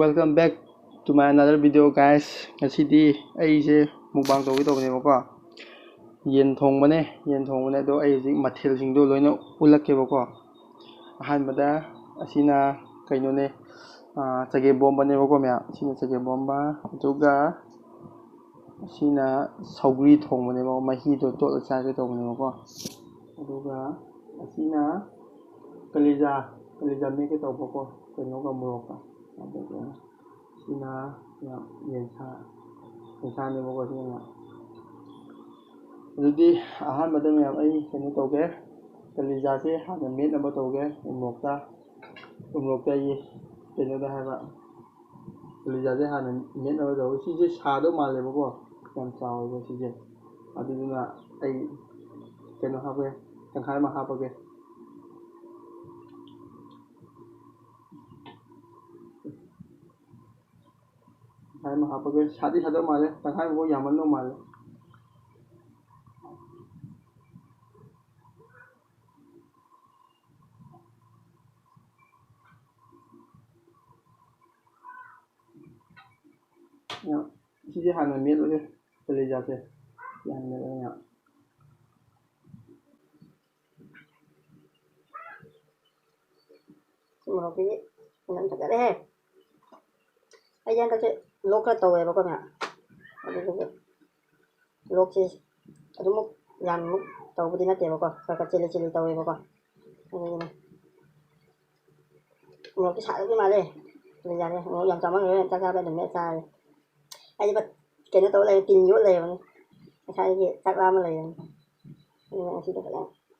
welcome back to my another video guys. Ngasidi aise mukbang tawgi tawbnebako. Yen thongbane do ai hujik mathel singdo loina ulakkebako. Ahanbada asina kainone chage bomba nebako mya asina chage bomba aduga asina saugri thongbanebako mahi do totla chage tawbnebako. Aduga asina kalija meke tawbako kainoga muroka. Sina yensa nebako sina. Jadi ahanbada mya ai kaino tawge kalija se hana met naba tawge umrokta yi kainoda haba kalija se hana met naba tawge sije sado malebako yam chawba sije aduduna ai kaino habe tangkhai ma hapage. Tangkhai ma hapage sado male tangkhai mo yamanno male. Ya, sije hana met loge kalija se yan met ya. Một cái nhận thật đấy he ai dân cái lốc cái tàu ấy bao nhiêu lốc chứ ada muk yang muk tàu budi nanti bao nhiêu cái cili tàu ấy bao nhiêu một cái sải cái mà đây bây giờ đây một dòng trong người ta ra bên đường mẹ xa ai bắt cái nó tàu này kinh nhũ này mà sai gì chắc ra mà này nhưng mà chỉ được cái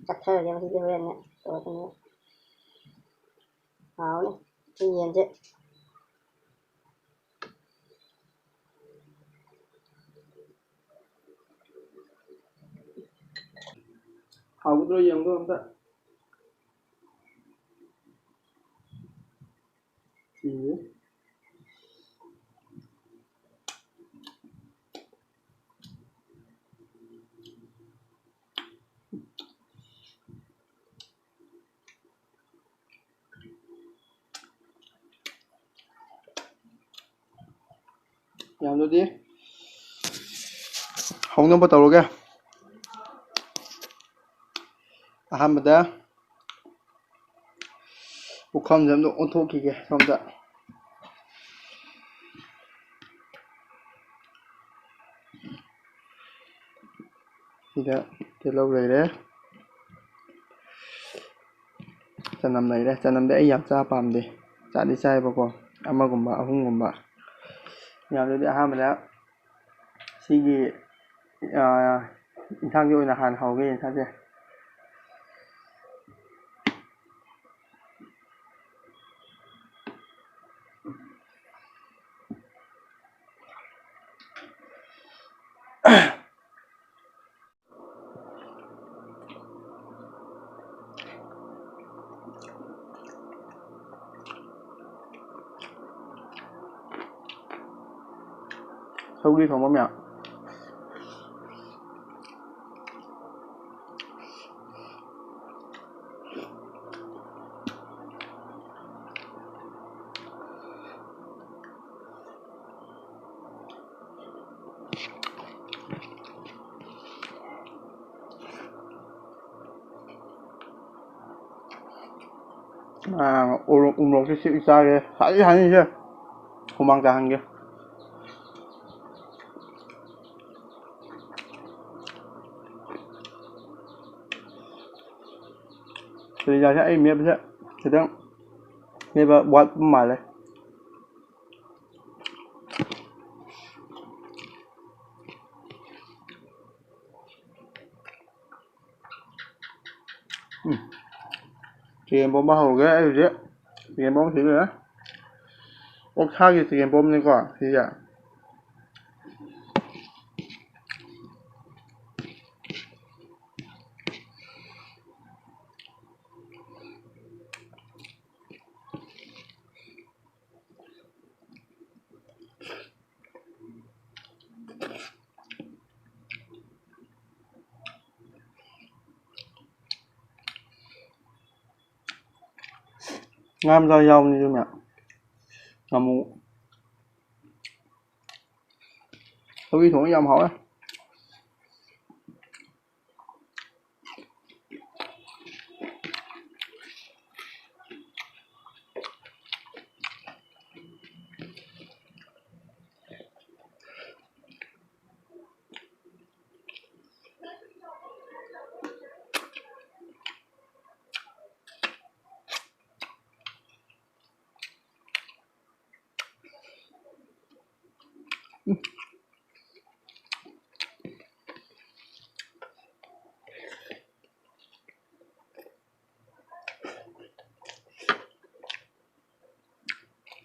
chắc thơ nhưng mà chỉ được cái này tàu cái này áo này tuy nhiên chứ Hau dro yang do amta thì yang do đi hong namba tawroge ahanbada ukham jamdo onthokige somda sida telo leire chanam leire chanamde ai yam cha pamde chadi chaibako amagumba ahumgumba yamde ahanbada sigi insang oina han hauge insase saugri thongba mya umrok se sik chage sai hani je humang ta hange thì giờ sẽ miếng sẽ thì đang miếng và bọt mà đấy thì em bom bao hồ cái gì đấy thì em bom thứ nữa ok hai thì em bom này quả thì giờ ngam ra dầu như thế nào ngam Tôi thủng dòng hỏi.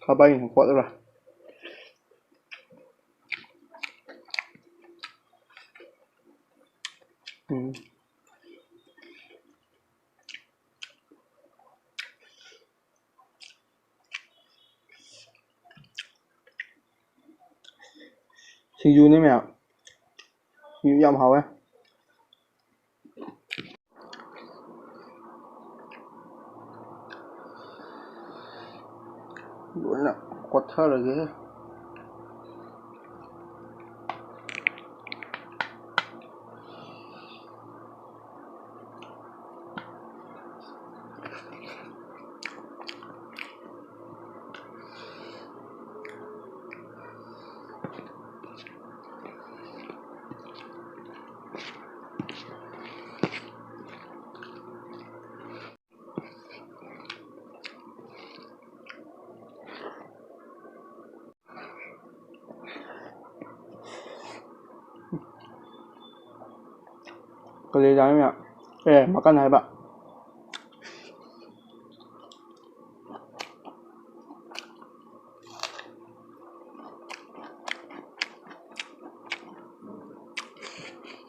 Khá bay quạt rồi. Sinh du đấy mẹ. Sinh du dòng hầu ấy. Luôn ạ, quạt thơ rồi ghê. Keledanya makan hai pak.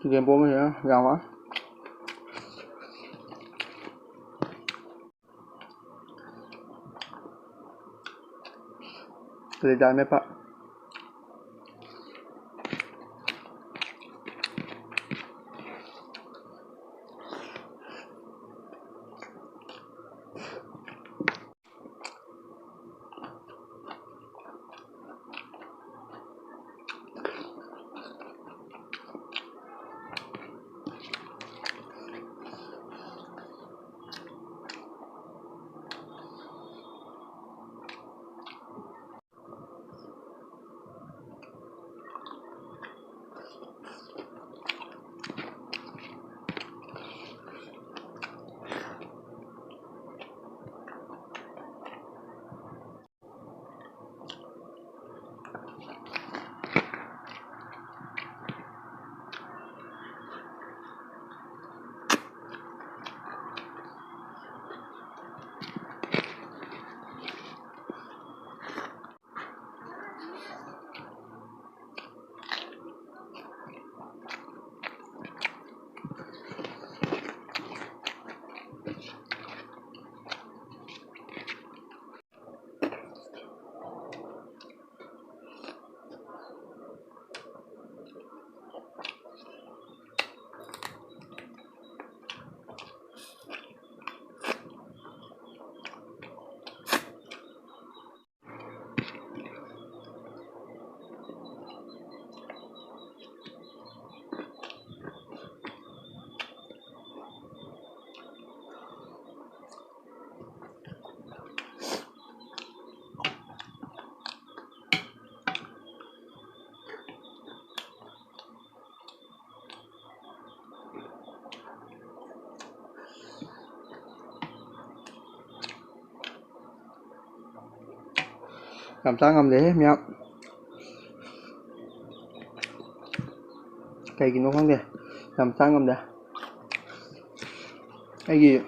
Game bố ya gạo á. Keledanya pak. Làm sao ngầm để mẹ. Cây gì nó không kìa. Làm sao ngầm để. Cái gì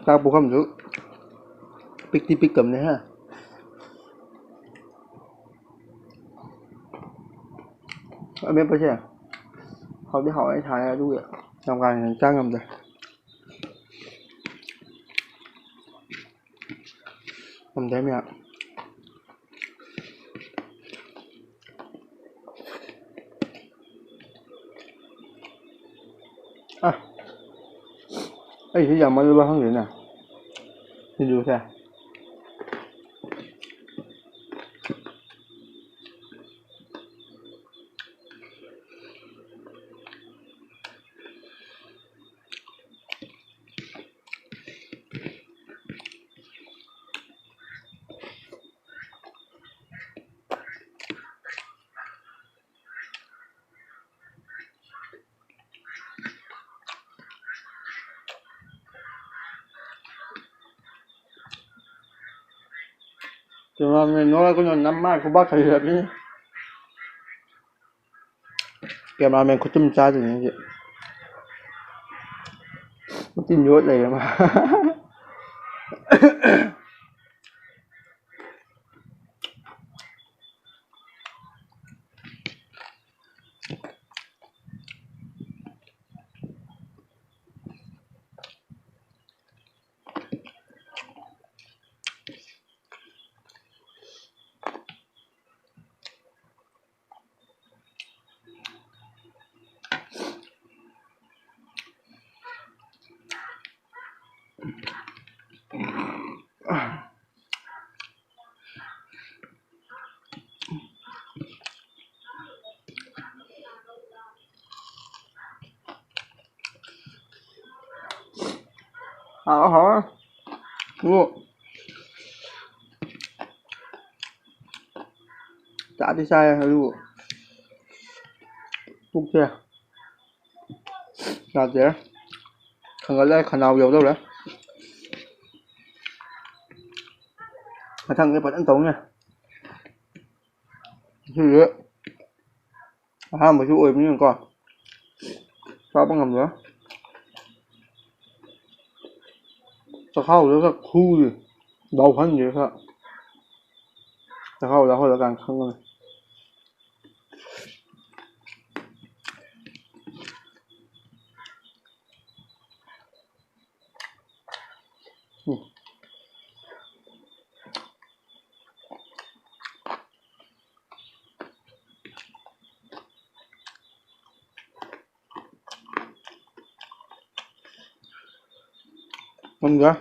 tao bố không được. Pick đi pick cầm đấy ha. Ở bên bây giờ họ đi hỏi thầy đúng vậy. Trong ngày làm sao ngầm để. Ngầm để mẹ. À, ấy thì giờ mới đưa ba hướng điện nè, đi đưa xe. cameraman nói có nhận năm mai của bác thầy thật đi cameraman có chum trái thì như vậy nó tin nhốt này mà hả mua chả đi sai hay lu ok là thế không có lẽ khả nào nhiều đâu đấy mà thằng cái bật ăn tống nha chứ nữa một chút ơi mới còn sao bằng ngầm nữaจะเข้าแล้วก็คู่ดิเบาพันเยอะครับจะเข้าแล้วละกันครั้งเลยมันเหรอ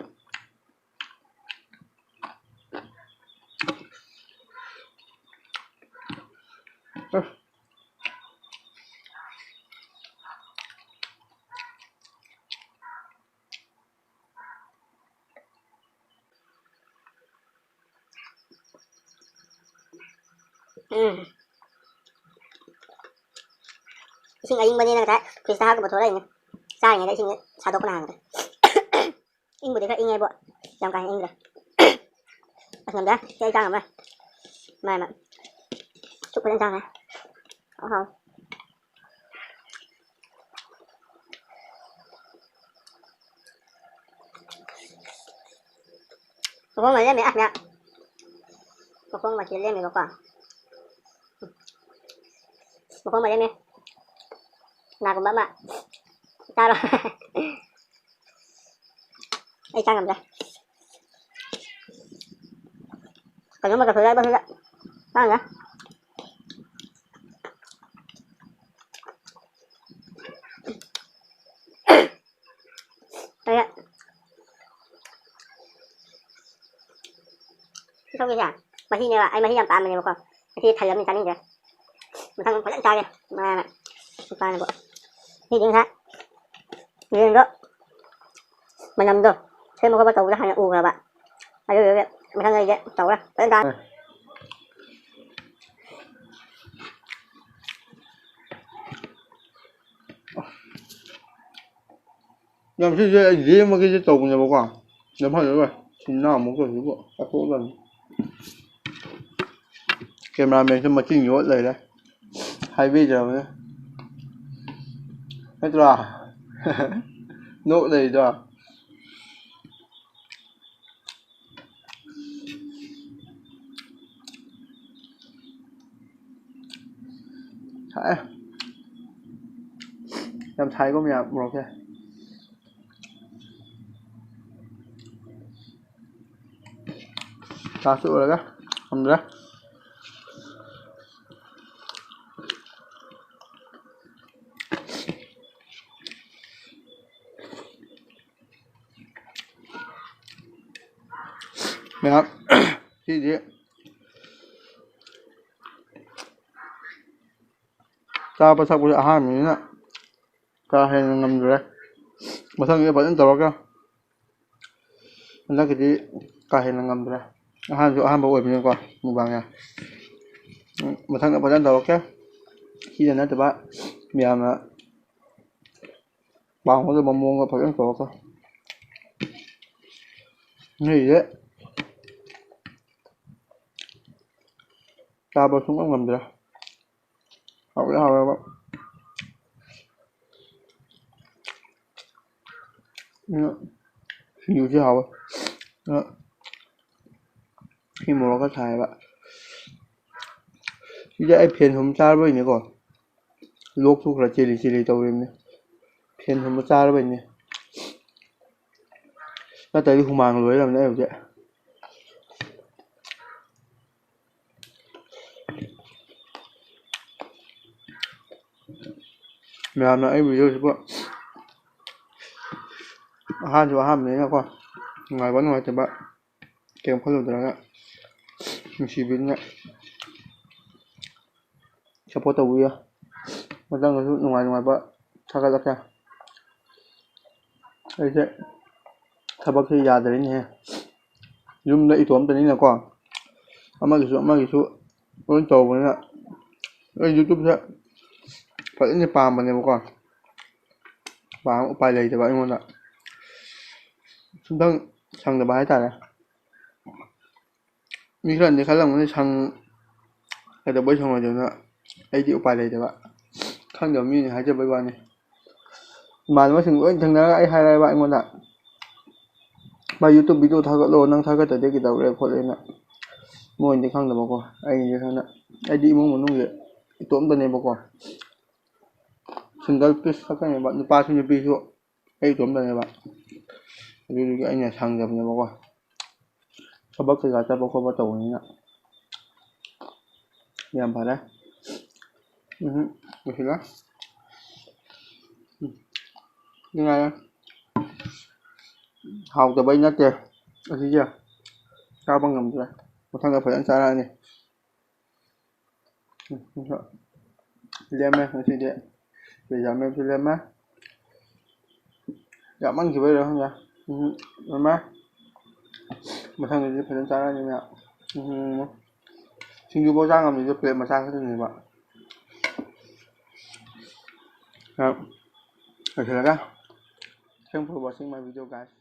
Sing aing bani na ta Krista ha ko ba thoda ni sai ni dai sing sa do ko na ta ing bu de ka ing ai bo jam ka ing ra as ngam da cái trang ngam ra mai mà chụp lên trang này không một con mà lên mẹ ăn nha một con mà chỉ lên mẹ một quả một con mà lên mẹ nào cũng bấm ạ ta rồi đây trang làm ra còn nếu mà cà phê đây bao nhiêu đấy sao nhá đây ạ không gì à mà khi này là anh mà khi làm tạm mình một con khi thầy mình tránh kìa mình thằng phải lặn trai kìa mà trai này bộ khi những khác như đó mình làm rồi thêm một cái tàu ra hàng u rồi bạn đây rồi mình thằng này vậy tàu ra tới trai làm gì mà cái tàu nhà bố quả nếu phải rồi xin nào muốn cái gì bộ các cô lần cameraman cho mà chỉnh nhốt lại đấy hay bây giờ nữa hết rồi nốt này rồi Thái làm Thái có mẹ một cái ta sữa rồi đó không được mẹ cái gì ta bắt đầu ăn hàng mình nè ta hay ngâm rồi mà thằng cái vẫn tàu cơ anh cái gì ta hay ngâm rồi hàng bao nhiêu qua một bằng nha mà thằng cái vẫn tàu cơ khi nào nó bạn mẹ mà bao nhiêu mà mua cái vẫn tàu cơ gì đấy ꯆꯥꯕ ꯁꯨꯡꯉꯝ ꯉꯝꯗ꯭ꯔꯦ ꯍꯥꯎꯋꯦꯕ ꯁꯤꯡꯖꯨꯁꯤ ꯍꯥꯎꯋꯦ ꯁꯤ ꯃꯣꯔꯣꯛꯀ ꯁꯥꯏꯕ ꯁꯤꯁꯦ ꯑꯩ ꯐꯦꯟ ꯁꯨꯝ ꯆꯥꯔꯕꯩꯅꯦꯀꯣ ꯂꯣꯛꯁꯨ ꯈꯔ ꯆꯦꯜꯂꯤ ꯇꯧꯔꯤꯕꯅꯦ ꯐꯦꯟ ꯁꯨꯝꯕ ꯆꯥꯔꯕꯩꯅꯦ ꯅꯠꯇ꯭ꯔꯗꯤ ꯍꯨꯃꯥꯡ ꯂꯣꯏꯔꯕꯅꯦ ꯑꯩ ꯍꯧꯖꯤꯛ ꯃꯌꯥꯝꯅ ꯑꯩ ꯚꯤꯗꯤꯑꯣꯁꯤꯕꯨ ꯑꯍꯥꯟꯕꯅꯤꯅꯀꯣ ꯅꯨꯡꯉꯥꯏꯕ ꯅꯨꯡꯉꯥꯏꯇꯕ ꯀꯩꯝ ꯈꯜꯂꯨꯗ꯭ꯔꯒ ꯅꯨꯡꯁꯤꯕꯤꯅ ꯁꯞꯄꯣꯔꯠ ꯇꯧꯕꯤꯌꯨ ꯃꯊꯪꯗꯁꯨ ꯅꯨꯡꯉꯥꯏꯕ ꯊꯥꯒꯠꯂꯛꯀꯦ ꯑꯩꯁꯦ ꯊꯕꯛꯁꯦ ꯌꯥꯗ꯭ꯔꯦꯅꯦꯍꯦ ꯌꯨꯝꯗ ꯏꯇꯣꯝꯇꯅꯤꯅꯀꯣ ꯑꯃꯒꯤꯁꯨ ꯂꯣꯏ ꯇꯧꯕꯅꯤꯅ ꯑꯩ ꯌꯨꯇꯨꯕꯁꯦ ꯐꯖꯅ ꯄꯥꯝꯕꯅꯦꯕꯀꯣ ꯎꯄꯥꯏ ꯂꯩꯇꯕ ꯑꯩꯉꯣꯟꯗ ꯁꯨꯝꯇꯪ ꯁꯪꯗꯕ ꯍꯥꯏꯇꯥꯔꯦ ꯃꯤ ꯈꯔꯗꯤ ꯈꯜꯂꯝꯒꯅꯤ ꯀꯩꯗꯧꯕꯩ ꯁꯪꯉꯣꯏꯗꯣꯏꯅꯣ ꯑꯩꯗꯤ ꯎꯄꯥꯏ ꯂꯩꯇꯕ ꯈꯪꯗꯕ ꯃꯤꯅꯤ ꯍꯥꯏꯖꯕꯩ ꯋꯥꯅꯤ ꯏꯃꯥꯟꯅꯕꯁꯤꯡ ꯂꯣꯏ ꯊꯦꯡꯅꯔꯒ ꯑꯩ ꯍꯥꯏꯔꯛꯑꯦꯕ ꯑꯩꯉꯣꯟꯗ ꯃꯥ ꯌꯨꯇꯨꯕ ꯚꯤꯗꯤꯑꯣ ꯊꯥꯒꯠꯂꯣ ꯅꯪ ꯊꯥꯒꯠꯇꯗꯤ ꯀꯩꯗꯧꯔꯦ ꯈꯣꯠꯂꯦꯅ ꯃꯣꯏꯅꯗꯤ ꯈꯪꯗꯕꯀꯣ ꯑꯩꯅꯗꯤ ꯈꯪꯅ ꯑꯩꯗꯤ ꯏꯃꯨꯡ ꯃꯅꯨꯡꯁꯦ ꯏꯇꯣꯝꯇꯅꯦꯕꯀꯣ ꯁꯤꯡꯒꯜ ꯄꯤꯁ ꯈꯛꯇꯅꯦꯕ ꯅꯨꯄꯥꯁꯨ ꯅꯨꯄꯤꯁꯨ ꯑꯩ ꯏꯇꯣꯝꯇꯅꯦꯕ ꯑꯗꯨꯗꯨꯒꯤ ꯑꯩꯅ ꯁꯪꯗꯕꯅꯦꯕꯀꯣ ꯊꯕꯛ ꯀꯩꯀꯥ ꯆꯠꯄ ꯈꯣꯠꯄ ꯇꯧꯕꯅꯤꯅ ꯌꯥꯝ ꯐꯔꯦ ꯂꯣꯏꯁꯤꯜꯂꯦ ꯅꯨꯡꯉꯥꯏꯔꯦ ꯍꯥꯎꯇꯕꯩ ꯅꯠꯇꯦ ꯑꯁꯤꯁꯦ ꯆꯥꯕ ꯉꯝꯗ꯭ꯔꯦ ꯃꯊꯪꯗ ꯐꯖꯅ ꯆꯥꯔꯛꯑꯅꯤ ꯂꯦꯝꯃꯦ ꯉꯁꯤꯗꯤ ꯄꯩꯖꯥꯃꯦꯞꯁꯨ ꯂꯦꯝꯃꯦ ꯌꯥꯝꯃꯟꯈꯤꯕꯩꯔ ꯈꯪꯗꯦ ꯂꯦꯝꯃꯦ ꯃꯊꯪꯗꯗꯤ ꯐꯖꯅ ꯆꯥꯔꯛꯑꯅꯤꯅ ꯁꯤꯡꯖꯨꯐꯥꯎ ꯆꯥ ꯉꯝꯗ꯭ꯔꯤꯗꯣ ꯄ꯭ꯂꯦꯠ ꯃꯆꯥ ꯈꯛꯇꯅꯦꯕ loisilꯂꯒ thanks for watching my video guys